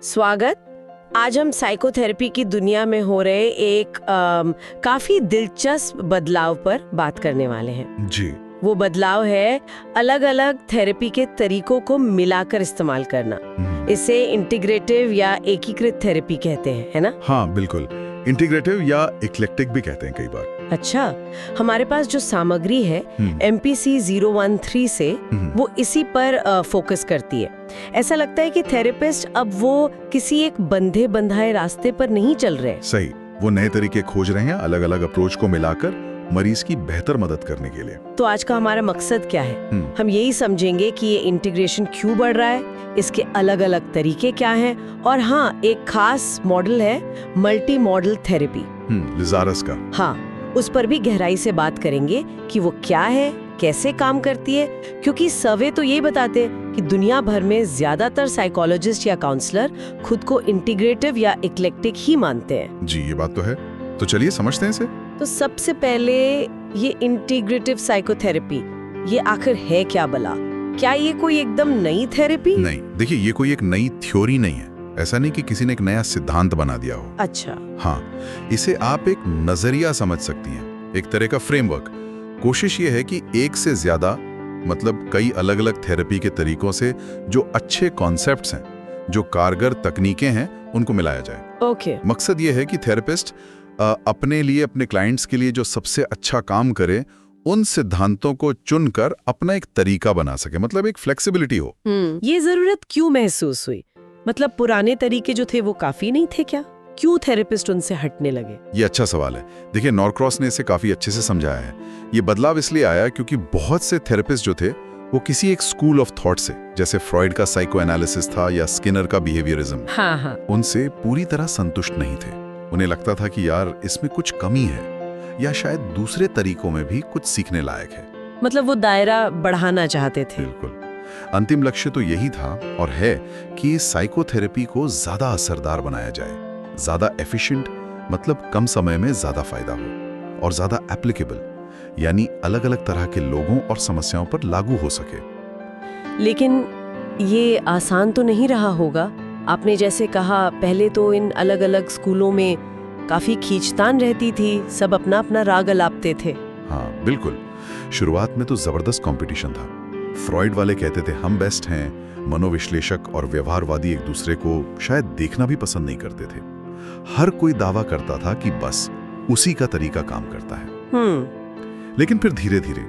स्वागत। आज हम साइकोथेरेपी की दुनिया में हो रहे एक काफी दिलचस्प बदलाव पर बात करने वाले हैं। जी। वो बदलाव है अलग अलग थेरेपी के तरीकों को मिलाकर इस्तेमाल करना। इसे इंटीग्रेटिव या एकीकृत थेरेपी कहते हैं, है ना? हाँ बिल्कुल, इंटीग्रेटिव या इक्लेक्टिक भी कहते हैं कई बार। अच्छा, हमारे पास जो सामग्री है MPC 013 से वो इसी पर फोकस करती है। ऐसा लगता है कि थेरेपिस्ट अब वो किसी एक बंधे बंधाए रास्ते पर नहीं चल रहे। सही, वो नए तरीके खोज रहे हैं अलग अलग अप्रोच को मिलाकर मरीज की बेहतर मदद करने के लिए। तो आज का हमारा मकसद क्या है? हम यही समझेंगे कि ये इंटीग्रेशन क्यों बढ़ रहा है, इसके अलग अलग तरीके क्या हैं, और हाँ, एक खास मॉडल है मल्टी मॉडल थेरेपी, लिजारस का। हाँ, उस पर भी गहराई से बात करेंगे कि वो क्या है, कैसे काम करती है, क्योंकि सर्वे तो यही बताते हैं कि दुनिया भर में ज्यादातर साइकोलॉजिस्ट या काउंसलर खुद को इंटीग्रेटिव या इक्लेक्टिक ही मानते हैं। जी, ये बात तो है। तो चलिए समझते हैं इसे। तो सबसे पहले ये इंटीग्रेटिव साइकोथेरेपी, ये आखिर है क्या भला? क्या ये कोई एकदम नई थेरेपी? नहीं, देखिए, ये कोई एक नई थ्योरी नहीं है। ऐसा नहीं कि किसी ने एक नया सिद्धांत बना दिया हो। अच्छा। हाँ, इसे आप एक नजरिया समझ सकती हैं, एक तरह का फ्रेमवर्क। कोशिश ये है कि एक से ज्यादा, मतलब कई अलग अलग थेरेपी के तरीकों से जो अच्छे कॉन्सेप्ट्स हैं, जो कारगर तकनीकें हैं, उनको मिलाया जाए। ओके। मकसद ये है कि थेरेपिस्ट अपने लिए, अपने क्लाइंट्स के लिए जो सबसे अच्छा काम करे, उन सिद्धांतों को चुनकर अपना एक तरीका बना सके, मतलब एक फ्लेक्सिबिलिटी हो। ये जरूरत क्यों महसूस हुई? मतलब पुराने तरीके जो थे वो काफी नहीं थे क्या? क्यों थेरेपिस्ट उनसे हटने लगे? ये अच्छा सवाल है। देखिए, नॉरक्रॉस ने इसे काफी अच्छे से समझाया है। ये बदलाव इसलिए आया क्योंकि बहुत से थेरेपिस्ट जो थे वो किसी एक स्कूल ऑफ थॉट से, जैसे फ्रॉइड का साइको एनालिसिस था या स्किनर का बिहेवियरिज्म, हाँ, उनसे पूरी तरह संतुष्ट नहीं थे। उन्हें लगता था कि यार, इसमें कुछ कमी है या शायद दूसरे तरीकों में भी कुछ सीखने लायक है। मतलब वो दायरा बढ़ाना चाहते थे। बिल्कुल। अंतिम लक्ष्य तो यही था और है कि साइकोथेरेपी को ज्यादा असरदार बनाया जाए, ज्यादा एफिशिएंट, मतलब कम समय में ज्यादा फायदा हो, और ज्यादा एप्लीकेबल, यानी अलग अलग तरह के लोगों और समस्याओं पर लागू हो सके। लेकिन ये आसान तो नहीं रहा होगा। आपने जैसे कहा, पहले तो इन अलग अलग स्कूलों में काफी खींचतान रहती थी, सब अपना अपना राग अलापते थे। हाँ बिल्कुल, शुरुआत में तो जबरदस्त कंपटीशन था। फ्रॉइड वाले कहते थे हम बेस्ट हैं, मनोविश्लेषक और व्यवहारवादी एक दूसरे को शायद देखना भी पसंद नहीं करते थे। हर कोई दावा करता था कि बस उसी का तरीका काम करता है। लेकिन फिर धीरे धीरे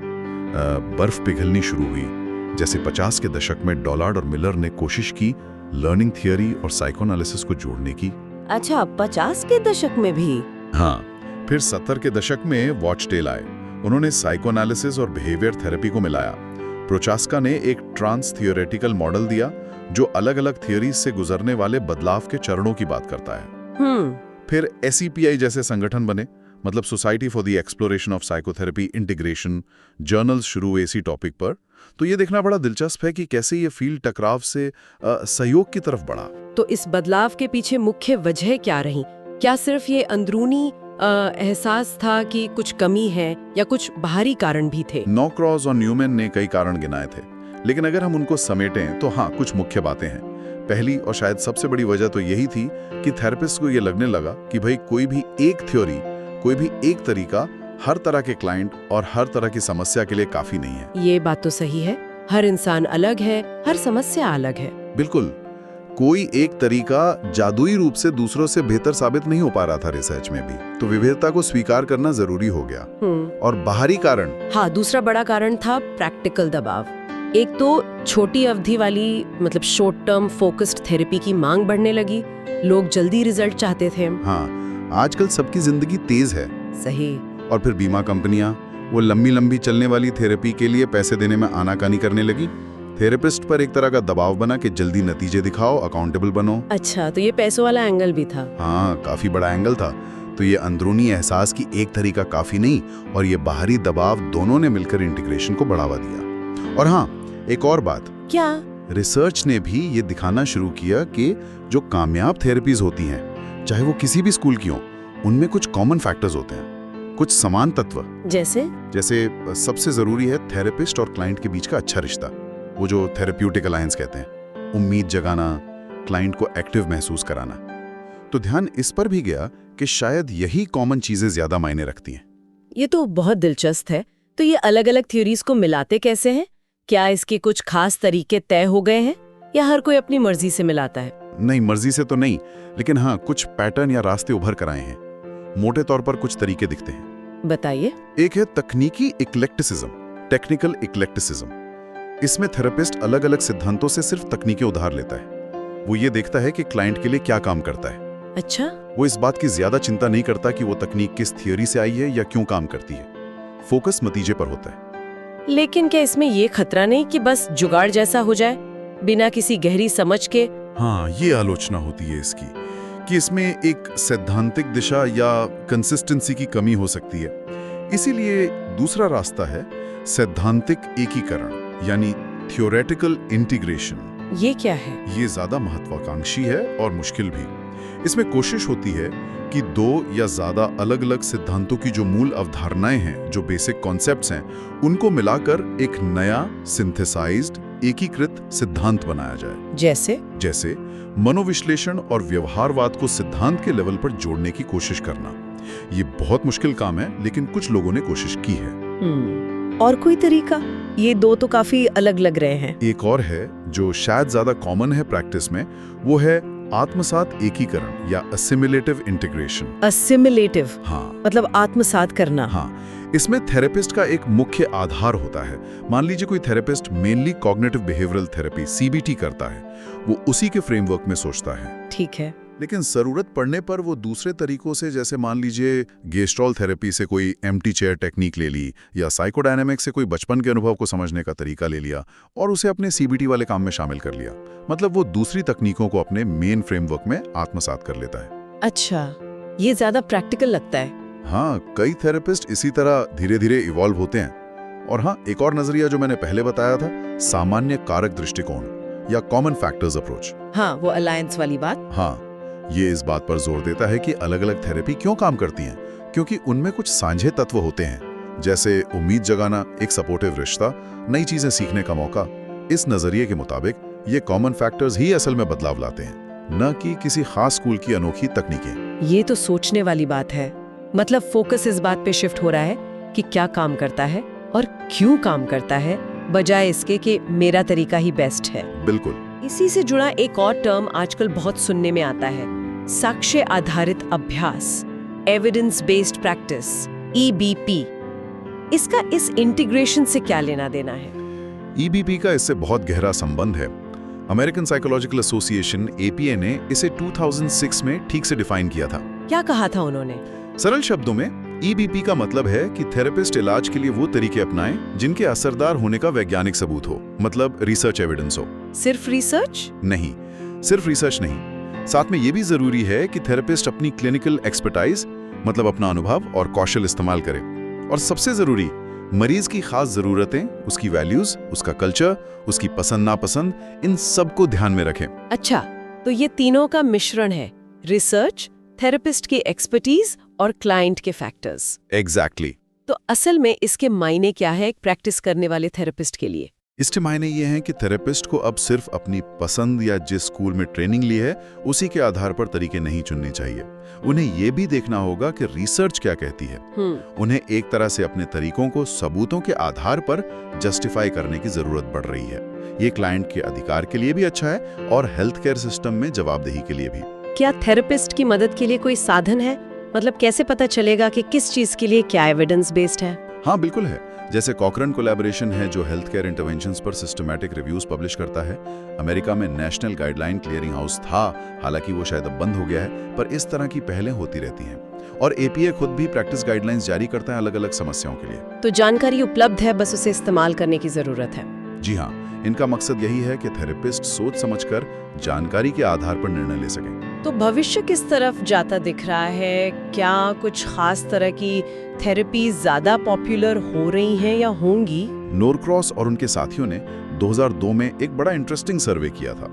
बर्फ पिघलनी शुरू हुई। जैसे 50 के दशक में डॉलार्ड और मिलर ने कोशिश की लर्निंग थियरी और साइकोएनालिसिस को जोड़ने की। अच्छा, 50 के दशक में भी? हाँ, फिर 70 के दशक में वॉचटेल आए। उन्होंने साइकोएनालिसिस और बिहेवियर थेरेपी को मिलाया। प्रोचास्का ने एक ट्रांस थियोरेटिकल मॉडल दिया जो अलग अलग थियरीज से गुजरने वाले बदलाव के चरणों की बात करता है। फिर SEPI जैसे संगठन बने, मतलब society for the exploration of psychotherapy integration, journals शुरू हुए इसी टॉपिक पर। तो ये देखना बड़ा दिलचस्प है कि कैसे ये फील्ड टकराव से सहयोग की तरफ बढ़ा। तो इस बदलाव के पीछे मुख्य वजह क्या रही? क्या सिर्फ ये अंदरूनी एहसास था कि कुछ कमी है, या कुछ बाहरी कारण भी थे? नॉरक्रॉस और न्यूमैन ने कई कारण गिनाए थे, लेकिन अगर हम उनको समेटें तो हाँ, कुछ मुख्य बातें हैं। पहली और शायद सबसे बड़ी वजह तो यही थी कि थेरेपिस्ट को ये लगने लगा कि भाई कोई भी एक थ्योरी, कोई भी एक तरीका हर तरह के क्लाइंट और हर तरह की समस्या के लिए काफी नहीं है। ये बात तो सही है। हर इंसान अलग है, हर समस्या अलग है। बिल्कुल, कोई एक तरीका जादुई रूप से दूसरों से बेहतर साबित नहीं हो पा रहा था रिसर्च में भी। तो विविधता को स्वीकार करना जरूरी हो गया। और बाहरी कारण, हाँ, दूसरा बड़ा कारण था प्रैक्टिकल दबाव। एक तो छोटी अवधि वाली, मतलब शॉर्ट टर्म फोकस्ड थेरेपी की मांग बढ़ने लगी। लोग जल्दी रिजल्ट चाहते थे। हाँ, आजकल सबकी जिंदगी तेज है। सही। और फिर बीमा कंपनियां वो लंबी लंबी चलने वाली थेरेपी के लिए पैसे देने में आनाकानी करने लगी। थेरेपिस्ट पर एक तरह का दबाव बना कि जल्दी नतीजे दिखाओ, अकाउंटेबल बनो। अच्छा, तो ये पैसों वाला एंगल भी था। हाँ, काफी बड़ा एंगल था। तो ये अंदरूनी एहसास की एक तरीका काफी नहीं, और ये बाहरी दबाव, दोनों ने मिलकर इंटीग्रेशन को बढ़ावा दिया। और हाँ, एक और बात। क्या? रिसर्च ने भी ये दिखाना शुरू किया कि जो कामयाब थेरेपीज होती हैं, चाहे वो किसी भी स्कूल की हो, उनमें कुछ कॉमन फैक्टर्स होते हैं, कुछ समान तत्व। जैसे सबसे जरूरी है थेरेपिस्ट और क्लाइंट के बीच का अच्छा रिश्ता, वो जो थेरेप्यूटिक अलायंस कहते हैं। उम्मीद जगाना, क्लाइंट को एक्टिव महसूस कराना। तो ध्यान इस पर भी गया कि शायद यही कॉमन चीजें ज्यादा मायने रखती हैं। ये तो बहुत दिलचस्प है। तो ये अलग-अलग थ्योरीज को मिलाते कैसे हैं? क्या इसके कुछ खास तरीके तय हो गए हैं या हर कोई अपनी मर्जी से मिलाता है? नहीं, मर्जी से तो नहीं, लेकिन हाँ, कुछ पैटर्न या रास्ते उभर कर आए हैं। मोटे तौर पर कुछ तरीके दिखते हैं। बताइए। एक है तकनीकी इक्लेक्टिसिज्म, टेक्निकल इक्लेक्टिसिज्म। इसमें थेरेपिस्ट अलग अलग सिद्धांतों से सिर्फ तकनीकें उधार लेता है। वो ये देखता है कि क्लाइंट के लिए क्या काम करता है। अच्छा। वो इस बात की ज्यादा चिंता नहीं करता कि वो तकनीक किस थियोरी से आई है या क्यों काम करती है। फोकस नतीजे पर होता है। लेकिन क्या इसमें ये खतरा नहीं कि बस जुगाड़ जैसा हो जाए, बिना किसी गहरी समझ के? हाँ, ये आलोचना होती है इसकी कि इसमें एक सैद्धांतिक दिशा या कंसिस्टेंसी की कमी हो सकती है। इसीलिए दूसरा रास्ता है सैद्धांतिक एकीकरण, यानी थियोरेटिकल इंटीग्रेशन। ये क्या है? ये ज्यादा महत्वाकांक्षी है और मुश्किल भी। इसमें कोशिश होती है कि दो या ज्यादा अलग अलग सिद्धांतों की जो मूल अवधारणाएं हैं, जो बेसिक कॉन्सेप्ट्स हैं, उनको मिलाकर एक नया सिंथेसाइज्ड एकीकृत सिद्धांत बनाया जाए। जैसे मनोविश्लेषण और व्यवहारवाद को सिद्धांत के लेवल पर जोड़ने की कोशिश करना। ये बहुत मुश्किल काम है, लेकिन कुछ लोगों ने कोशिश की है। और कोई तरीका? ये दो तो काफी अलग लग रहे हैं। एक और है जो शायद ज्यादा कॉमन है प्रैक्टिस में, वो है आत्मसात एकीकरण या असिमिलेटिव इंटीग्रेशन। असिमिलेटिव? हाँ, मतलब आत्मसात करना। हाँ, इसमें थेरेपिस्ट का एक मुख्य आधार होता है। मान लीजिए कोई therapist mainly cognitive behavioural therapy CBT करता है, वो उसी के फ्रेमवर्क में सोचता है। ठीक है। लेकिन जरूरत पड़ने पर वो दूसरे तरीकों से, जैसे मान लीजिए गेस्ट्रॉल थेरेपी से कोई एम्प्टी चेयर टेक्निक ले ली, या साइकोडायनेमिक्स से कोई बचपन के अनुभव को समझने का तरीका ले लिया और उसे अपने सीबीटी वाले काम में शामिल कर लिया। मतलब वो दूसरी तकनीकों को अपने मेन फ्रेमवर्क में आत्मसात कर लेता है। अच्छा, ये ज्यादा प्रैक्टिकल लगता है। हाँ, कई थेरेपिस्ट इसी तरह धीरे धीरे इवॉल्व होते हैं। और हाँ, एक और नजरिया जो मैंने पहले बताया था, सामान्य कारक दृष्टिकोण या कॉमन फैक्टर्स अप्रोच। हाँ, वो अलायंस वाली बात। हाँ, ये इस बात पर जोर देता है कि अलग अलग थेरेपी क्यों काम करती हैं, क्योंकि उनमें कुछ साझे तत्व होते हैं, जैसे उम्मीद जगाना, एक सपोर्टिव रिश्ता, नई चीजें सीखने का मौका। इस नजरिए के मुताबिक ये कॉमन फैक्टर्स ही असल में बदलाव लाते हैं, न कि किसी खास स्कूल की अनोखी तकनीकें। ये तो सोचने वाली बात है। मतलब फोकस इस बात पे शिफ्ट हो रहा है कि क्या काम करता है और क्यों काम करता है, बजाय इसके कि मेरा तरीका ही बेस्ट है। बिल्कुल। इसी से जुड़ा एक और टर्म आजकल बहुत सुनने में आता है, साक्ष्य आधारित अभ्यास, एविडेंस बेस्ड प्रैक्टिस, EBP। इसका इस इंटीग्रेशन से क्या लेना देना है? EBP का इससे बहुत गहरा संबंध है। अमेरिकन साइकोलॉजिकल एसोसिएशन APA ने इसे 2006 में ठीक से डिफाइन किया था। क्या कहा था उन्होंने? सरल शब्दों में EBP का मतलब है कि थेरेपिस्ट इलाज के लिए वो तरीके अपनाएं जिनके असरदार होने का वैज्ञानिक सबूत हो, मतलब रिसर्च एविडेंस हो। सिर्फ रिसर्च? नहीं, सिर्फ रिसर्च नहीं, साथ में ये भी जरूरी है कि थेरेपिस्ट अपनी क्लिनिकल एक्सपर्टाइज, मतलब अपना अनुभव और कौशल इस्तेमाल करे। और सबसे जरूरी, मरीज की खास जरूरतें, उसकी वैल्यूज, उसका कल्चर, उसकी पसंद नापसंद, इन सबको ध्यान में रखें। अच्छा, तो ये तीनों का मिश्रण है, रिसर्च, थेरेपिस्ट की एक्सपर्टीज और क्लाइंट के फैक्टर्स। एग्जैक्टली। तो असल में इसके मायने क्या है एक प्रैक्टिस करने वाले थेरेपिस्ट के लिए? इसके मायने ये हैं कि थेरेपिस्ट को अब सिर्फ अपनी पसंद या जिस स्कूल में ट्रेनिंग ली है उसी के आधार पर तरीके नहीं चुनने चाहिए। उन्हें ये भी देखना होगा कि रिसर्च क्या कहती है। उन्हें एक तरह से अपने तरीकों को सबूतों के आधार पर जस्टिफाई करने की जरूरत पड़ रही है। ये क्लाइंट के अधिकार के लिए भी अच्छा है और हेल्थ केयर सिस्टम में जवाबदेही के लिए भी। क्या थेरेपिस्ट की मदद के लिए कोई साधन है? मतलब कैसे पता चलेगा कि किस चीज के लिए क्या एविडेंस बेस्ड है? हाँ, बिल्कुल है। जैसे कॉकरन कोलैबोरेशन है जो हेल्थ केयर इंटरवेंशंस पर सिस्टमैटिक रिव्यूज पब्लिश करता है। अमेरिका में नेशनल गाइडलाइन क्लियरिंग हाउस था, हालांकि वो शायद अब बंद हो गया है, पर इस तरह की पहलें होती रहती हैं। और APA खुद भी प्रैक्टिस गाइडलाइंस जारी करता है अलग अलग समस्याओं के लिए। तो जानकारी उपलब्ध है, बस उसे इस्तेमाल करने की जरूरत है। जी हाँ, इनका मकसद यही है कि थेरेपिस्ट सोच समझकर जानकारी के आधार पर निर्णय ले सकें। तो भविष्य किस तरफ जाता दिख रहा है? क्या कुछ खास तरह की थेरेपी ज्यादा पॉपुलर हो रही हैं या होंगी? नॉरक्रॉस और उनके साथियों ने 2002 में एक बड़ा इंटरेस्टिंग सर्वे किया था,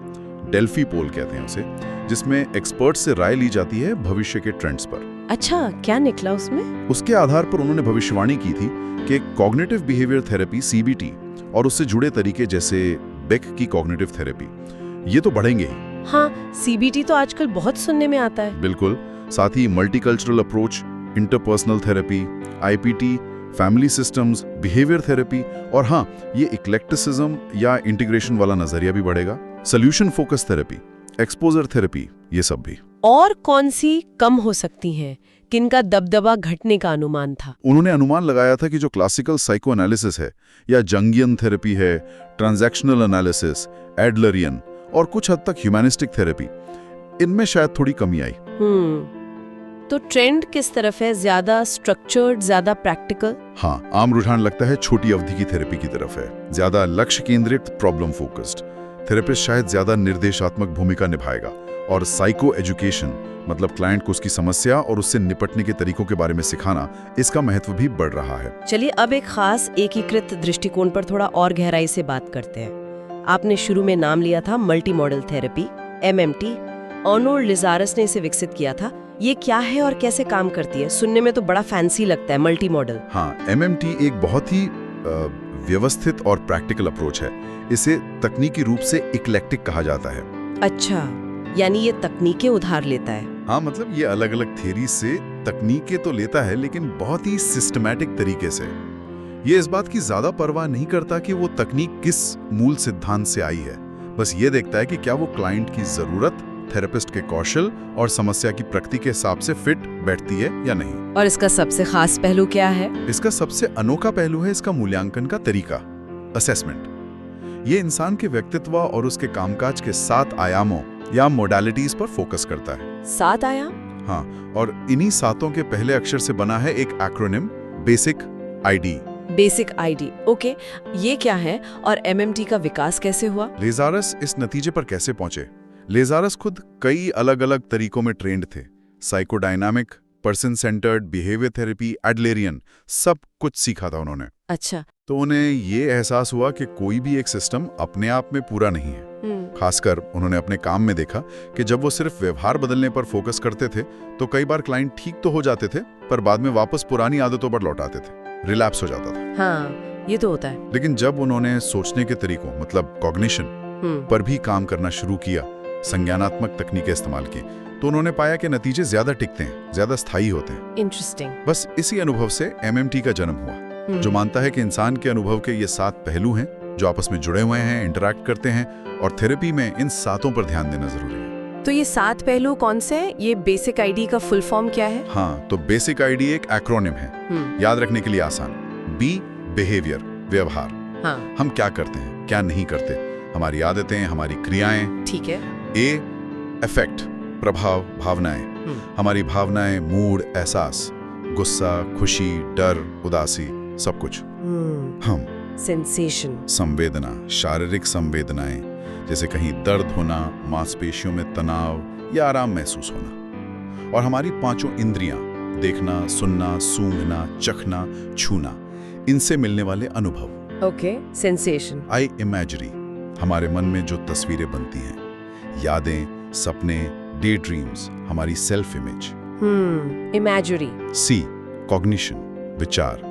डेल्फी पोल कहते हैं उसे, जिसमें एक्सपर्ट से राय ली जाती है भविष्य के ट्रेंड्स पर। अच्छा, क्या निकला उसमें? उसके आधार पर उन्होंने भविष्यवाणी की थी कि कॉग्निटिव बिहेवियर थेरेपी CBT और उससे जुड़े तरीके जैसे बेक की कॉग्निटिव थेरेपी, ये तो बढ़ेंगे ही। हाँ, CBT तो आजकल बहुत सुनने में आता है। बिल्कुल। साथ ही multicultural approach, interpersonal therapy, IPT, family systems, behaviour therapy और हाँ, ये इक्लेक्टिसिज्म या इंटीग्रेशन वाला नजरिया भी बढ़ेगा। Solution focus therapy, exposure therapy, ये सब भी। और कौन सी कम हो सकती हैं, किनका दबदबा घटने का अनुमान था? उन्होंने अनुमान लगाया था कि जो क्लासिकल साइको एनालिसिस है या जंगियन थेरेपी है, ट्रांजैक्शनल एनालिसिस, एडलरियन और कुछ हद तक ह्यूमैनिस्टिक थेरेपी, इनमें शायद थोड़ी कमी आई। तो ट्रेंड किस तरफ है? ज्यादा स्ट्रक्चर्ड, ज्यादा प्रैक्टिकल? हाँ, आम रुझान लगता है छोटी अवधि की थेरेपी की तरफ है, ज्यादा लक्ष्य केंद्रित, प्रॉब्लम फोकस्ड। थेरेपिस्ट शायद ज्यादा निर्देशात्मक भूमिका निभाएगा और साइको एजुकेशन, मतलब क्लाइंट को उसकी समस्या और उससे निपटने के तरीकों के बारे में सिखाना, इसका महत्व भी बढ़ रहा है। चलिए अब एक खास एकीकृत दृष्टिकोण पर थोड़ा और गहराई से बात करते हैं। आपने शुरू में नाम लिया था multimodal therapy, MMT। Arnold Lazarus ने इसे विकसित किया था। ये क्या है और कैसे काम करती है? सुनने में तो बड़ा फैंसी लगता है, मल्टी मॉडल। हाँ, MMT एक बहुत ही व्यवस्थित और प्रैक्टिकल अप्रोच है। इसे तकनीकी रूप से इक्लेक्टिक कहा जाता है। अच्छा, यानी ये तकनीकें उधार लेता है। हाँ, मतलब ये अलग अलग थ्योरी से तकनीकें तो लेता है, लेकिन बहुत ही सिस्टमैटिक तरीके से। ये इस बात की ज्यादा परवाह नहीं करता कि वो तकनीक किस मूल सिद्धांत से आई है। बस ये देखता है कि क्या वो क्लाइंट की जरूरत, थेरेपिस्ट के कौशल और समस्या की प्रकृति के हिसाब से फिट बैठती है या नहीं। और इसका सबसे खास पहलू क्या है? इसका सबसे अनोखा पहलू है इसका मूल्यांकन का तरीका, असेसमेंट। ये इंसान के व्यक्तित्व और उसके कामकाज के 7 आयामों या मोडालिटीज पर फोकस करता है। 7 आयाम? हाँ, और इन्हीं 7 के पहले अक्षर से बना है एक acronym, basic ID। Basic ID, okay. ये क्या है और MMT का विकास कैसे हुआ? लेजारस इस नतीजे पर कैसे पहुंचे? लेजारस खुद कई अलग अलग तरीकों में ट्रेंड थे। Psychodynamic, person centred, behaviour therapy, Adlerian, सब कुछ सीखा था उन्होंने। अच्छा। तो उन्हें ये एहसास हुआ कि कोई भी एक सिस्टम अपने आप में पूरा नहीं है। खासकर उन्होंने अपने काम में देखा कि जब वो सिर्फ व्यवहार बदलने पर फोकस करते थे तो कई बार क्लाइंट ठीक तो हो जाते थे, पर बाद में वापस पुरानी आदतों पर लौट आते थे, रिलैप्स हो जाता था। हाँ, ये तो होता है। लेकिन जब उन्होंने सोचने के तरीकों, मतलब कॉग्निशन पर भी काम करना शुरू किया, संज्ञानात्मक तकनीकें इस्तेमाल की, तो उन्होंने पाया कि नतीजे ज्यादा टिकते हैं, ज्यादा स्थायी होते हैं। इंटरेस्टिंग। बस इसी अनुभव से MMT का जन्म हुआ, जो मानता है कि इंसान के अनुभव के ये 7 पहलू हैं जो आपस में जुड़े हुए हैं, इंटरैक्ट करते हैं, और थेरेपी में इन 7 पर ध्यान देना जरूरी है। तो ये 7 पहलू कौन से हैं? ये बेसिक ID का फुल फॉर्म क्या है? हाँ, तो बेसिक ID एक एक्रोनिम है, याद रखने के लिए आसान। B, बिहेवियर, व्यवहार। हाँ। हम क्या करते हैं, क्या नहीं करते, हमारी आदतें, हमारी क्रियाएं। ठीक है। A, इफेक्ट, प्रभाव, भावनाएं। हमारी भावनाएं, मूड, एहसास, गुस्सा, खुशी, डर, उदासी, सब कुछ। हम सेंसेशन, संवेदना, शारीरिक संवेदनाएं, जैसे कहीं दर्द होना, मांसपेशियों में तनाव या आराम महसूस होना। और हमारी 5 इंद्रियां, देखना, सुनना, सूंघना, चखना, छूना, इनसे मिलने वाले अनुभव। Okay, sensation. आई इमेजरी, हमारे मन में जो तस्वीरें बनती हैं, यादें, सपने, डे ड्रीम्स, हमारी सेल्फ इमेज। इमेजरी। सी, कॉग्निशन, विचार,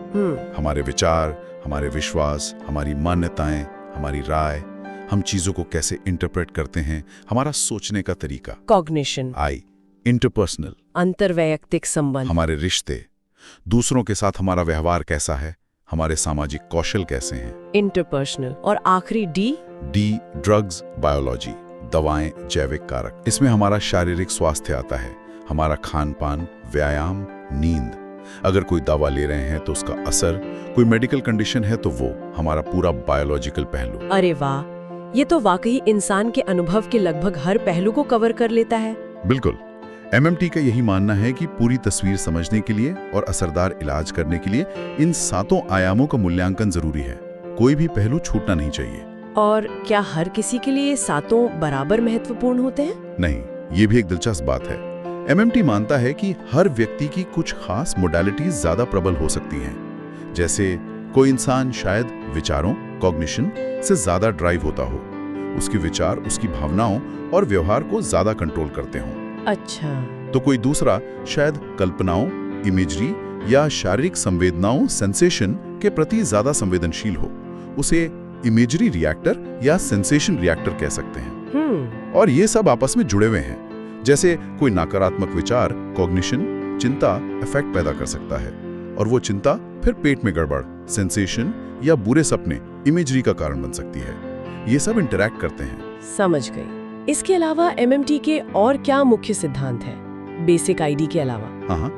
हमारे विचार, हमारे विश्वास, हमारी मान्यताएं, हमारी राय, हम चीजों को कैसे इंटरप्रेट करते हैं, हमारा सोचने का तरीका। कॉग्निशन। आई, इंटरपर्सनल, अंतर्वैयक्तिक संबंध, हमारे रिश्ते, दूसरों के साथ हमारा व्यवहार कैसा है, हमारे सामाजिक कौशल कैसे हैं। इंटरपर्सनल। और आखिरी डी, ड्रग्स, बायोलॉजी, दवाएं, जैविक कारक। इसमें हमारा शारीरिक स्वास्थ्य आता है, हमारा खान पान, व्यायाम, नींद। अगर कोई दवा ले रहे हैं तो उसका असर, कोई मेडिकल कंडीशन है तो वो, हमारा पूरा बायोलॉजिकल पहलू। अरे वाह, ये तो वाकई इंसान के अनुभव के लगभग हर पहलू को कवर कर लेता है। बिल्कुल। MMT का यही मानना है कि पूरी तस्वीर समझने के लिए और असरदार इलाज करने के लिए इन 7 आयामों का मूल्यांकन जरूरी है। कोई भी पहलू छूटना नहीं चाहिए। और क्या हर किसी के लिए 7 बराबर महत्वपूर्ण होते हैं? नहीं, ये भी एक दिलचस्प बात है। MMT मानता है कि हर व्यक्ति की कुछ खास मोडालिटीज ज्यादा प्रबल हो सकती हैं। जैसे कोई इंसान शायद विचारों, कॉग्निशन से ज्यादा ड्राइव होता हो, उसके विचार उसकी भावनाओं और व्यवहार को ज्यादा कंट्रोल करते हों। अच्छा। तो कोई दूसरा शायद कल्पनाओं, इमेजरी या शारीरिक संवेदनाओं, सेंसेशन के प्रति ज्यादा संवेदनशील हो। उसे इमेजरी रिएक्टर या सेंसेशन रिएक्टर कह सकते हैं। और ये सब आपस में जुड़े हुए हैं। जैसे कोई नकारात्मक विचार, कॉग्निशन, चिंता इफेक्ट पैदा कर सकता है, और वो चिंता फिर पेट में गड़बड़, सेंसेशन या बुरे सपने, इमेजरी का कारण बन सकती है। ये सब इंटरैक्ट करते हैं। समझ गई। इसके अलावा एमएमटी के और क्या मुख्य सिद्धांत हैं, बेसिक आईडी के अलावा? हाँ,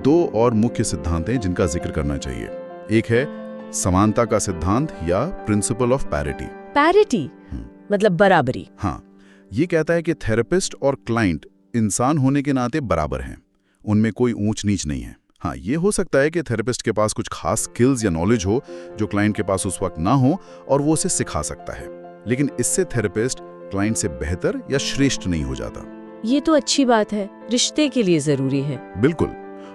2 और मुख्य सिद्धांत हैं जिनका जिक्र करना चाहिए। एक है समानता का सिद्धांत या प्रिंसिपल ऑफ पैरिटी। पैरिटी मतलब बराबरी? हाँ, ये कहता है कि थेरेपिस्ट और क्लाइंट इंसान होने के नाते बराबर हैं, उनमें कोई ऊंच नीच नहीं है। हाँ, ये हो सकता है कि थेरेपिस्ट के पास कुछ खास स्किल्स या नॉलेज हो जो क्लाइंट के पास उस वक्त ना हो, और वो उसे सिखा सकता है, लेकिन इससे थेरेपिस्ट क्लाइंट से बेहतर या श्रेष्ठ नहीं हो जाता। ये तो अच्छी बात है, रिश्ते के लिए जरूरी है। बिल्कुल।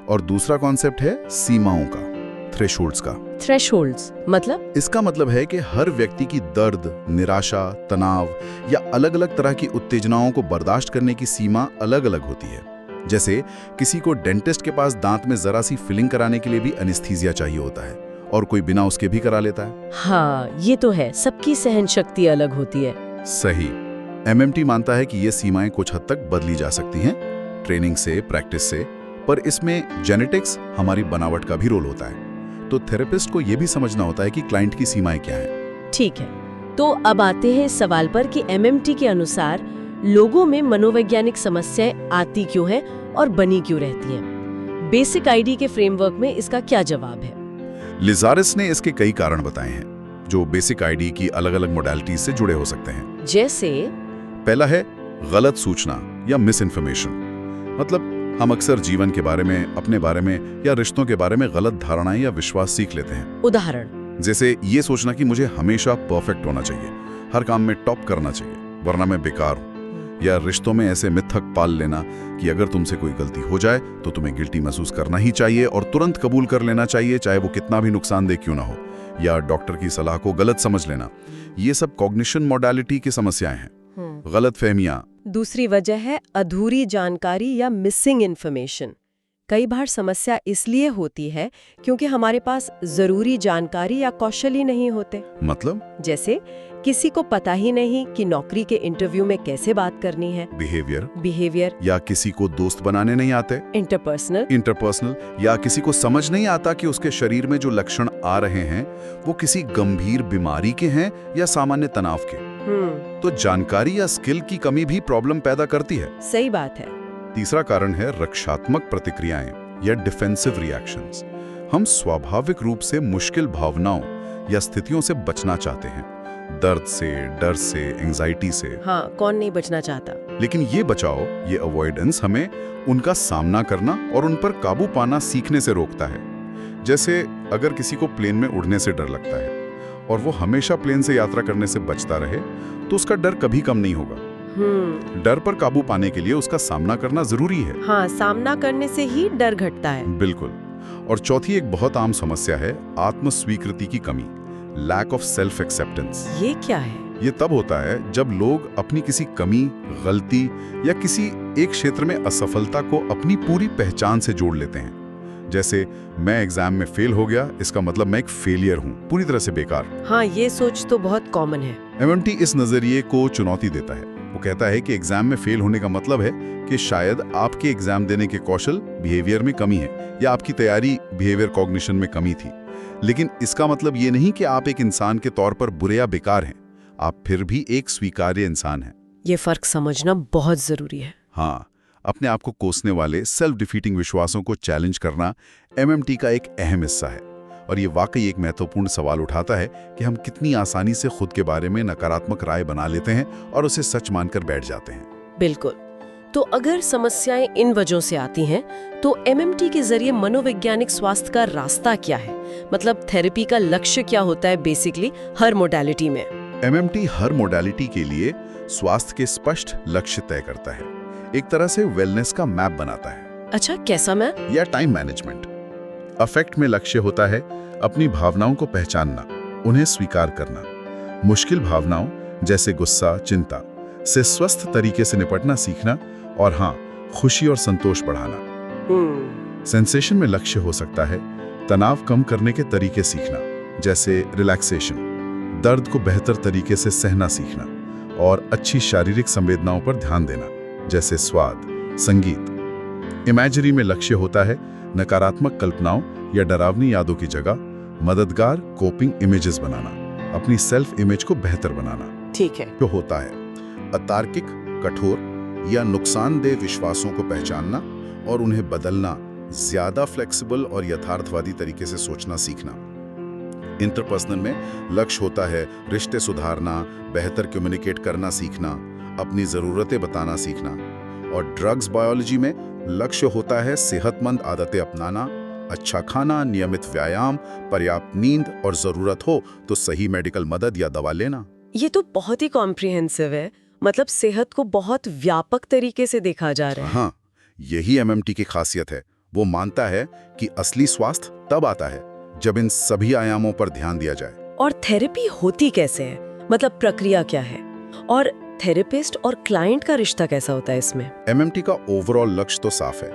और दूसरा कॉन्सेप्ट है सीमाओं का, थ्रेशोल्ड्स का। थ्रेशोल्ड्स मतलब? इसका मतलब है कि हर व्यक्ति की दर्द, निराशा, तनाव या अलग-अलग तरह की उत्तेजनाओं को बर्दाश्त करने की सीमा अलग-अलग होती है। जैसे किसी को डेंटिस्ट के पास दांत में जरा सी फिलिंग कराने के लिए भी एनेस्थीसिया चाहिए होता है, और कोई बिना उसके भी करा लेता है। हाँ, ये तो है, सबकी सहन शक्ति अलग होती है। सही। एमएमटी मानता है कि ये सीमाएं कुछ हद तक बदली जा सकती हैं, ट्रेनिंग से, प्रैक्टिस से, पर इसमें जेनेटिक्स, हमारी बनावट का भी रोल होता है। तो थेरेपिस्ट को ये भी समझना होता है कि क्लाइंट की सीमाएं क्या हैं। ठीक है, तो अब आते हैं इस सवाल पर कि एमएमटी के अनुसार लोगों में मनोवैज्ञानिक समस्याएं आती क्यों हैं और बनी क्यों रहती हैं। बेसिक आईडी के फ्रेमवर्क में इसका क्या जवाब है? लिजारिस ने इसके कई कारण बताए हैं जो बेसिक आईडी की अलग-अलग मोडालिटीज से जुड़े हो सकते हैं। जैसे? पहला है गलत सूचना या मिस इन्फॉर्मेशन। मतलब हम अक्सर जीवन के बारे में, अपने बारे में या रिश्तों के बारे में गलत धारणाएं या विश्वास सीख लेते हैं। उदाहरण? जैसे ये सोचना कि मुझे हमेशा परफेक्ट होना चाहिए, हर काम में टॉप करना चाहिए, वरना मैं बेकार हूं। या रिश्तों में ऐसे मिथक पाल लेना कि अगर तुमसे कोई गलती हो जाए तो तुम्हें गिल्टी महसूस करना ही चाहिए और तुरंत कबूल कर लेना चाहिए, चाहे वो कितना भी नुकसानदेह क्यों ना हो। या डॉक्टर की सलाह को गलत समझ लेना। ये सब कॉग्निशन मॉडालिटी की समस्याएं हैं, गलत फहमियां। दूसरी वजह है अधूरी जानकारी या मिसिंग इन्फॉर्मेशन। कई बार समस्या इसलिए होती है क्योंकि हमारे पास जरूरी जानकारी या कौशल ही नहीं होते। मतलब? जैसे किसी को पता ही नहीं कि नौकरी के इंटरव्यू में कैसे बात करनी है। बिहेवियर। या किसी को दोस्त बनाने नहीं आते। इंटरपर्सनल। या किसी को समझ नहीं आता कि उसके शरीर में जो लक्षण आ रहे हैं वो किसी गंभीर बीमारी के हैं या सामान्य तनाव के। तो जानकारी या स्किल की कमी भी प्रॉब्लम पैदा करती है। सही बात है। तीसरा कारण है रक्षात्मक प्रतिक्रियाएं या डिफेंसिव रिएक्शंस। हम स्वाभाविक रूप से मुश्किल भावनाओं या स्थितियों से बचना चाहते हैं, दर्द से, डर से, एंजाइटी से। हाँ, कौन नहीं बचना चाहता। लेकिन ये बचाव, ये अवॉइडेंस हमें उनका सामना करना और उन पर काबू पाना सीखने से रोकता है। जैसे अगर किसी को प्लेन में उड़ने से डर लगता है और वो हमेशा प्लेन से यात्रा करने से बचता रहे तो उसका डर कभी कम नहीं होगा। डर पर काबू पाने के लिए उसका सामना करना जरूरी है। हाँ, सामना करने से ही डर घटता है। बिल्कुल। और चौथी एक बहुत आम समस्या है आत्मस्वीकृति की कमी, लैक ऑफ सेल्फ एक्सेप्टेंस। ये क्या है? ये तब होता है जब लोग अपनी किसी कमी, गलती या किसी एक क्षेत्र में असफलता को अपनी पूरी पहचान से जोड़ लेते हैं। जैसे मैं एग्जाम में फेल हो गया, इसका मतलब मैं एक फेलियर हूँ, पूरी तरह से बेकार। हाँ, ये सोच तो बहुत कॉमन है। एमएमटी इस नजरिए को चुनौती देता है। वो कहता है कि एग्जाम में फेल होने का मतलब है कि शायद आपके एग्जाम देने के कौशल, बिहेवियर में कमी है, या आपकी तैयारी, बिहेवियर कॉग्निशन में कमी थी। लेकिन इसका मतलब ये नहीं कि आप एक इंसान के तौर पर बुरे या बेकार हैं, आप फिर भी एक स्वीकार्य इंसान हैं। ये फर्क समझना बहुत जरूरी है। हाँ, अपने आप को कोसने वाले सेल्फ डिफीटिंग विश्वासों को चैलेंज करना एमएमटी का एक अहम हिस्सा है। और ये वाकई एक महत्वपूर्ण सवाल उठाता है कि हम कितनी आसानी से खुद के बारे में नकारात्मक राय बना लेते हैं और उसे सच मानकर बैठ जाते हैं। बिल्कुल। तो अगर समस्याएं इन वजहों से आती हैं, तो एमएमटी के जरिए मनोवैज्ञानिक स्वास्थ्य का रास्ता क्या है? मतलब थेरेपी का लक्ष्य क्या होता है बेसिकली हर मोडालिटी में? एमएमटी हर मोडालिटी के लिए स्वास्थ्य के स्पष्ट लक्ष्य तय करता है, एक तरह से वेलनेस का मैप बनाता है। अच्छा, कैसा मैप? या टाइम मैनेजमेंट। अफेक्ट में लक्ष्य होता है अपनी भावनाओं को पहचानना, उन्हें स्वीकार करना, मुश्किल भावनाओं जैसे गुस्सा, चिंता से स्वस्थ तरीके से निपटना सीखना, और हाँ, खुशी और संतोष बढ़ाना। सेंसेशन में लक्ष्य हो सकता है तनाव कम करने के तरीके सीखना, जैसे रिलैक्सेशन, दर्द को बेहतर तरीके से सहना सीखना, और अच्छी शारीरिक संवेदनाओं पर ध्यान देना, जैसे स्वाद, संगीत। इमेजरी में लक्ष्य होता है नकारात्मक कल्पनाओं या डरावनी यादों की जगह मददगार कोपिंग इमेजेस बनाना, अपनी सेल्फ इमेज को बेहतर बनाना। ठीक है। जो होता है अतार्किक, कठोर या नुकसानदेह विश्वासों को पहचानना और उन्हें बदलना, ज्यादा फ्लेक्सिबल और यथार्थवादी तरीके से सोचना सीखना। इंटरपर्सनल में लक्ष्य होता है रिश्ते सुधारना, बेहतर कम्युनिकेट करना सीखना, अपनी जरूरतें बताना सीखना। और ड्रग्स बायोलॉजी में लक्ष्य होता है सेहतमंद आदतें अपनाना, अच्छा खाना, नियमित व्यायाम, पर्याप्त नींद और जरूरत हो तो सही मेडिकल मदद या दवा लेना। ये तो बहुत ही कॉम्प्रिहेंसिव है, मतलब सेहत को बहुत व्यापक तरीके से देखा जा रहा है। हाँ, यही एमएमटी की खासियत है। वो मानता है कि असली स्वास्थ्य तब आता है जब इन सभी आयामों पर ध्यान दिया जाए। और थेरेपी होती कैसे है, मतलब प्रक्रिया क्या है, और थेरेपिस्ट और क्लाइंट का रिश्ता कैसा होता है इसमें? एमएमटी का ओवरऑल लक्ष्य तो साफ है,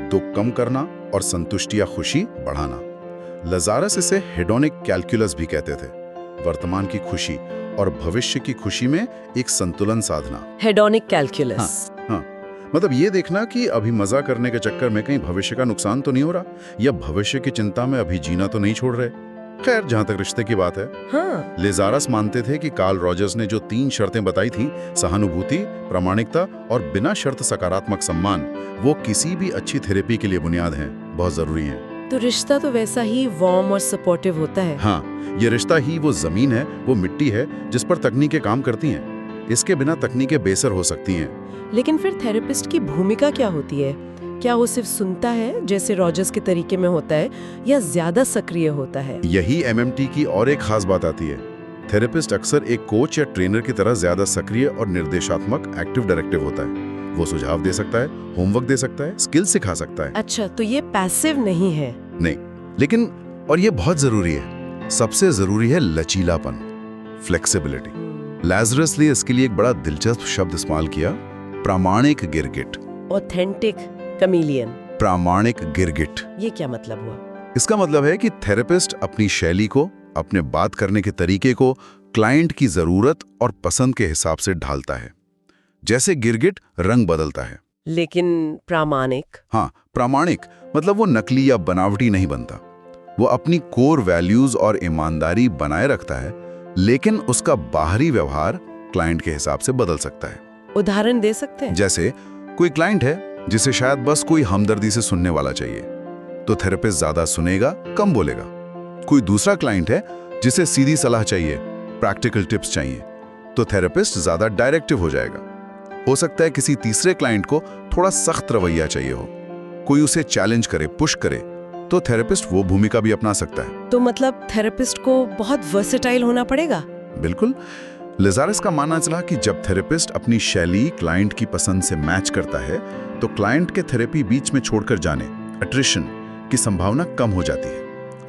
दुख कम करना और संतुष्टि या खुशी बढ़ाना। लजारस इसे हेडोनिक कैलकुलस भी कहते थे, वर्तमान की खुशी और भविष्य की खुशी में एक संतुलन साधना। Hedonic calculus. हाँ, मतलब ये देखना कि अभी मजा करने के चक्कर में कहीं भविष्य का नुकसान तो नहीं हो रहा, या भविष्य की चिंता में अभी जीना तो नहीं छोड़ रहे। खैर, जहां तक रिश्ते की बात है, हाँ। लेजारस मानते थे कि कार्ल रॉजर्स ने जो 3 शर्तें बताई थी, सहानुभूति, प्रामाणिकता और बिना शर्त सकारात्मक सम्मान, वो किसी भी अच्छी थेरेपी के लिए बुनियाद हैं, बहुत जरूरी हैं। तो रिश्ता तो वैसा ही वार्म और सपोर्टिव होता है। हाँ, ये रिश्ता ही वो जमीन है, वो मिट्टी है जिस पर तकनीकें काम करती हैं। इसके बिना तकनीकें बेसर हो सकती हैं। लेकिन फिर थेरेपिस्ट की भूमिका क्या होती है? क्या वो सिर्फ सुनता है जैसे रॉजर्स के तरीके में होता है, या ज्यादा सक्रिय होता है? यही एमएमटी की और एक खास बात आती है। थेरेपिस्ट अक्सर एक कोच या ट्रेनर की तरह ज्यादा सक्रिय और निर्देशात्मक, एक्टिव डायरेक्टिव होता है। वो सुझाव दे सकता है, होमवर्क दे सकता है, स्किल सिखा सकता है। अच्छा, तो ये पैसिव नहीं है? नहीं, लेकिन और ये बहुत जरूरी है, सबसे जरूरी है लचीलापन, फ्लेक्सिबिलिटी। लाजरस ने इसके लिए एक बड़ा दिलचस्प शब्द इस्तेमाल किया, प्रामाणिक गिरगिट। Authentic chameleon. प्रामाणिक गिरगिट। ये क्या मतलब हुआ? इसका मतलब है कि थेरेपिस्ट अपनी शैली को, अपने बात करने के तरीके को क्लाइंट की जरूरत और पसंद के हिसाब से ढालता है, जैसे गिरगिट रंग बदलता है। लेकिन प्रामाणिक? हाँ, प्रामाणिक मतलब वो नकली या बनावटी नहीं बनता। वो अपनी कोर वैल्यूज और ईमानदारी बनाए रखता है, लेकिन उसका बाहरी व्यवहार क्लाइंट के हिसाब से बदल सकता है। उदाहरण दे सकते हैं? जैसे कोई क्लाइंट है जिसे शायद बस कोई हमदर्दी से सुनने वाला चाहिए, तो थेरेपिस्ट ज्यादा सुनेगा, कम बोलेगा। कोई दूसरा क्लाइंट है जिसे सीधी सलाह चाहिए, प्रैक्टिकल टिप्स चाहिए, तो थेरेपिस्ट ज्यादा डायरेक्टिव हो जाएगा। हो सकता है किसी तीसरे क्लाइंट को थोड़ा सख्त रवैया चाहिए हो, कोई उसे चैलेंज करे, पुश करे, तो थेरेपिस्ट वो भूमिका भी अपना सकता है। तो मतलब थेरेपिस्ट को बहुत वर्सेटाइल होना पड़ेगा? बिल्कुल। लेजारस का मानना चला कि जब थेरेपिस्ट अपनी शैली क्लाइंट की पसंद से मैच करता है, तो क्लाइंट के थेरेपी बीच में छोड़कर जाने, अट्रिशन की संभावना कम हो जाती है,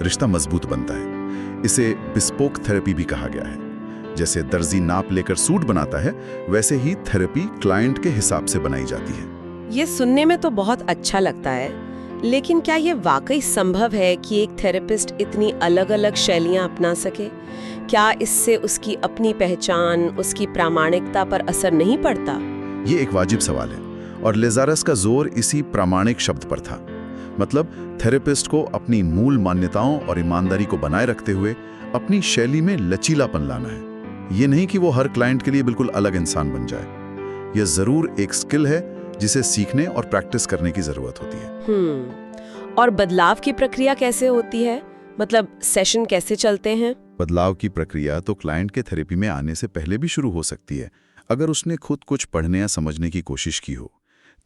रिश्ता मजबूत बनता है। इसे बिस्पोक थेरेपी भी कहा गया है। जैसे दर्जी नाप लेकर सूट बनाता है, वैसे ही थेरेपी क्लाइंट के हिसाब से बनाई जाती है। ये सुनने में तो बहुत अच्छा लगता है, लेकिन क्या ये वाकई संभव है कि एक थेरेपिस्ट इतनी अलग-अलग शैलियां अपना सके? क्या इससे उसकी अपनी पहचान, उसकी प्रामाणिकता पर असर नहीं पड़ता? ये एक वाजिब सवाल है, और लेजारस का जोर इसी प्रामाणिक शब्द पर था। मतलब थेरेपिस्ट को अपनी मूल मान्यताओं और ईमानदारी को बनाए रखते हुए अपनी शैली में लचीलापन लाना है। ये नहीं कि वो हर क्लाइंट के लिए बिल्कुल अलग इंसान बन जाए। यह जरूर एक स्किल है जिसे सीखने और प्रैक्टिस करने की जरूरत होती है। और बदलाव की प्रक्रिया कैसे होती है? मतलब सेशन कैसे चलते हैं? बदलाव की प्रक्रिया तो क्लाइंट के थेरेपी में आने से पहले भी शुरू हो सकती है, अगर उसने खुद कुछ पढ़ने या समझने की कोशिश की हो।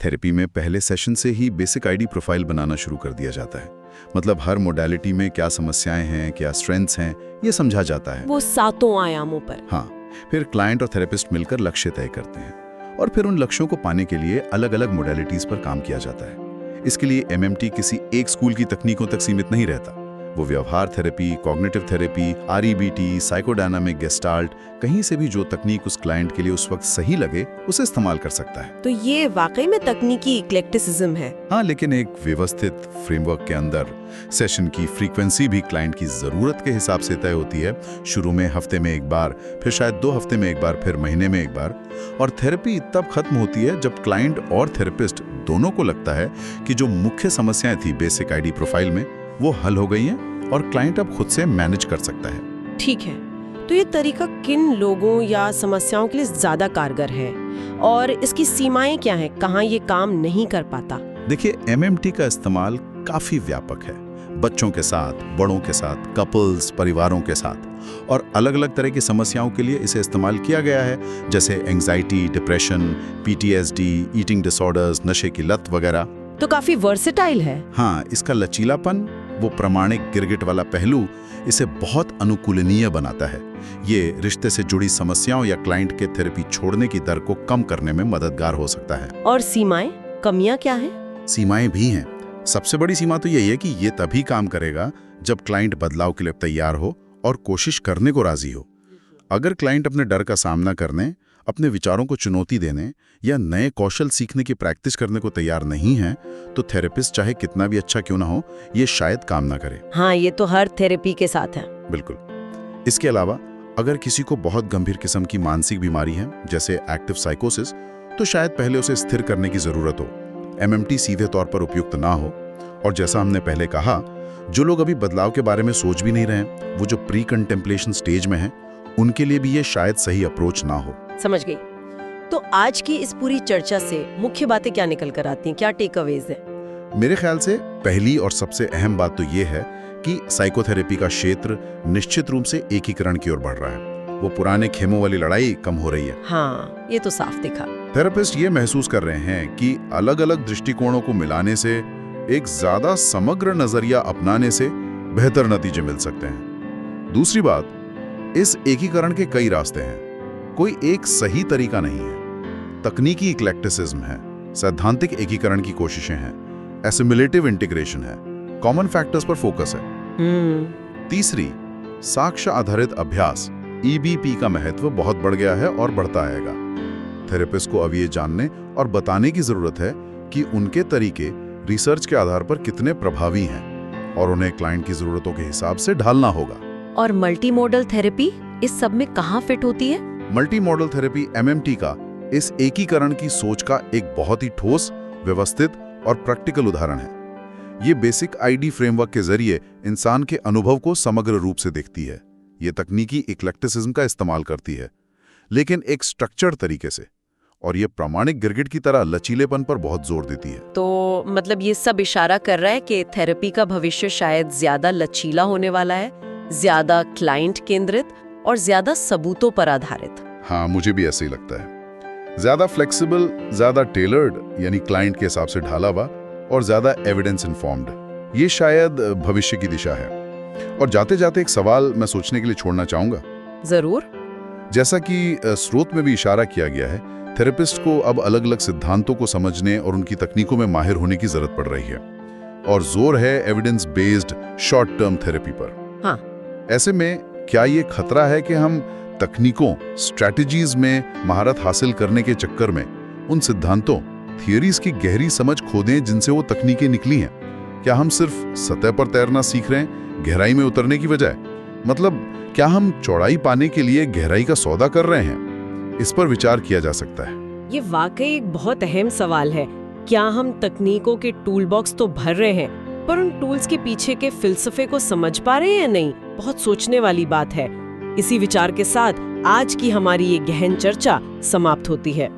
थेरेपी में पहले सेशन से ही बेसिक आईडी प्रोफाइल बनाना शुरू कर दिया जाता है। मतलब हर मोडालिटी में क्या समस्याएं हैं, क्या स्ट्रेंथ्स हैं, ये समझा जाता है। वो 7 आयामों पर। हाँ, फिर क्लाइंट और थेरेपिस्ट मिलकर लक्ष्य तय करते हैं, और फिर उन लक्ष्यों को पाने के लिए अलग अलग मोडालिटीज पर काम किया जाता है। इसके लिए एमएमटी किसी एक स्कूल की तकनीकों तक सीमित नहीं रहता, वो व्यवहार therapy, cognitive therapy, REBT, psychodynamic gestalt, कहीं से भी जो तकनीक उस क्लाइंट के लिए उस वक्त सही लगे उसे इस्तेमाल कर सकता है। तो ये वाकई में तकनीकी इक्लेक्टिसिज्म है। हाँ, लेकिन एक व्यवस्थित फ्रेमवर्क के अंदर। सेशन की फ्रीक्वेंसी भी क्लाइंट की ज़रूरत के हिसाब से तय होती है। शुरू में हफ्ते में एक बार, फिर शायद 2 हफ्ते में एक बार, फिर महीने में एक बार। और थेरेपी तब खत्म होती है जब क्लाइंट और थेरेपिस्ट दोनों को लगता है कि जो मुख्य समस्याएं थी बेसिक आईडी प्रोफाइल में वो हल हो गई हैं और क्लाइंट अब खुद से मैनेज कर सकता है। ठीक है, तो ये तरीका किन लोगों या समस्याओं के लिए ज्यादा कारगर है और इसकी सीमाएं क्या हैं? कहाँ ये काम नहीं कर पाता? देखिए, MMT का इस्तेमाल काफी व्यापक है। बच्चों के साथ, बड़ों के साथ, कपल्स, परिवारों के साथ, और अलग-अलग तरह की समस्याओं के लिए इसे इस्तेमाल किया गया है, जैसे anxiety, depression, PTSD, eating disorders, नशे की लत वगैरह। तो काफी वर्सेटाइल है। हाँ, इसका लचीलापन, वो प्रामाणिक गिरगिट वाला पहलू इसे बहुत अनुकूलनीय बनाता है। ये रिश्ते से जुड़ी समस्याओं या क्लाइंट के थेरेपी छोड़ने की दर को कम करने में मददगार हो सकता है। और सीमाएं, कमियां क्या हैं? सीमाएं भी हैं। सबसे बड़ी सीमा तो यही है कि ये तभी काम करेगा जब क्लाइंट बदलाव के लिए तैयार हो और कोशिश करने को राजी हो। अगर क्लाइंट अपने डर का सामना करने, अपने विचारों को चुनौती देने या नए कौशल सीखने की प्रैक्टिस करने को तैयार नहीं है, तो थेरेपिस्ट चाहे कितना भी अच्छा क्यों ना हो, ये शायद काम ना करे। हाँ, ये तो हर थेरेपी के साथ है। बिल्कुल। इसके अलावा अगर किसी को बहुत गंभीर किस्म की मानसिक बीमारी है, जैसे एक्टिव साइकोसिस, तो शायद पहले उसे स्थिर करने की जरूरत हो। MMT सीधे तौर पर उपयुक्त ना हो। और जैसा हमने पहले कहा, जो लोग अभी बदलाव के बारे में सोच भी नहीं रहे, वो जो प्री कंटेम्पलेशन स्टेज में हैं, उनके लिए भी ये शायद सही अप्रोच ना हो। समझ गई। तो आज की इस पूरी चर्चा से मुख्य बातें क्या निकल कर आती हैं? क्या टेक अवेज है? मेरे ख्याल से पहली और सबसे अहम बात तो ये है कि साइकोथेरेपी का क्षेत्र निश्चित रूप से एकीकरण की ओर बढ़ रहा है। वो पुराने खेमों वाली लड़ाई कम हो रही है। हाँ, ये तो साफ दिखा। थेरेपिस्ट ये महसूस कर रहे हैं कि अलग-अलग दृष्टिकोणों को मिलाने से, एक ज्यादा समग्र नजरिया अपनाने से बेहतर नतीजे मिल सकते हैं। दूसरी बात, इस एकीकरण के कई रास्ते हैं, कोई एक सही तरीका नहीं है। तकनीकी इक्लेक्टिसिज्म है, सैद्धांतिक एकीकरण की कोशिशें हैं, एसिमिलेटिव इंटीग्रेशन है, कॉमन फैक्टर्स पर फोकस है। तीसरी, साक्ष्य आधारित अभ्यास EBP का महत्व बहुत बढ़ गया है और बढ़ता आएगा। थेरेपिस्ट को अब ये जानने और बताने की जरूरत है कि उनके तरीके रिसर्च के आधार पर कितने प्रभावी हैं और उन्हें क्लाइंट की जरूरतों के हिसाब से ढालना होगा। और मल्टी मॉडल थेरेपी इस सब में कहाँ फिट होती है? मल्टी मॉडल थेरेपी MMT का इस एकीकरण की सोच का एक बहुत ही ठोस, व्यवस्थित और प्रैक्टिकल उदाहरण है। ये बेसिक आईडी फ्रेमवर्क के जरिए इंसान के अनुभव को समग्र रूप से देखती है। ये तकनीकी इक्लेक्टिसिज्म का इस्तेमाल करती है, लेकिन एक स्ट्रक्चर्ड तरीके से, और ये प्रामाणिक गिरगिट की तरह लचीलेपन पर बहुत जोर देती है। तो मतलब ये सब इशारा कर रहा है कि थेरेपी का भविष्य शायद ज्यादा लचीला होने वाला है, ज्यादा क्लाइंट केंद्रित और ज्यादा सबूतों पर आधारित। हाँ, मुझे भी ऐसे ही लगता है। ज्यादा फ्लेक्सिबल, ज्यादा टेलर्ड, यानी क्लाइंट के हिसाब से ढाला हुआ, और ज्यादा एविडेंस इन्फॉर्म्ड। ये शायद भविष्य की दिशा है। और जाते जाते एक सवाल मैं सोचने के लिए छोड़ना चाहूंगा। जरूर। जैसा कि स्रोत में भी इशारा किया गया है, थेरेपिस्ट को अब अलग अलग सिद्धांतों को समझने और उनकी तकनीकों में माहिर होने की जरूरत पड़ रही है, और जोर है evidence based short term therapy पर। हाँ। ऐसे में क्या ये खतरा है कि हम तकनीकों, स्ट्रैटेजीज में महारत हासिल करने के चक्कर में उन सिद्धांतों, थियरीज की गहरी समझ खो दें जिनसे वो तकनीकें निकली हैं? क्या हम सिर्फ सतह पर तैरना सीख रहे हैं, गहराई में उतरने की बजाय? मतलब क्या हम चौड़ाई पाने के लिए गहराई का सौदा कर रहे हैं? इस पर विचार किया जा सकता है। ये वाकई एक बहुत अहम सवाल है। क्या हम तकनीकों के टूल बॉक्स तो भर रहे हैं, पर उन टूल्स के पीछे के फिलसफे को समझ पा रहे हैं या नहीं? बहुत सोचने वाली बात है। इसी विचार के साथ आज की हमारी ये गहन चर्चा समाप्त होती है।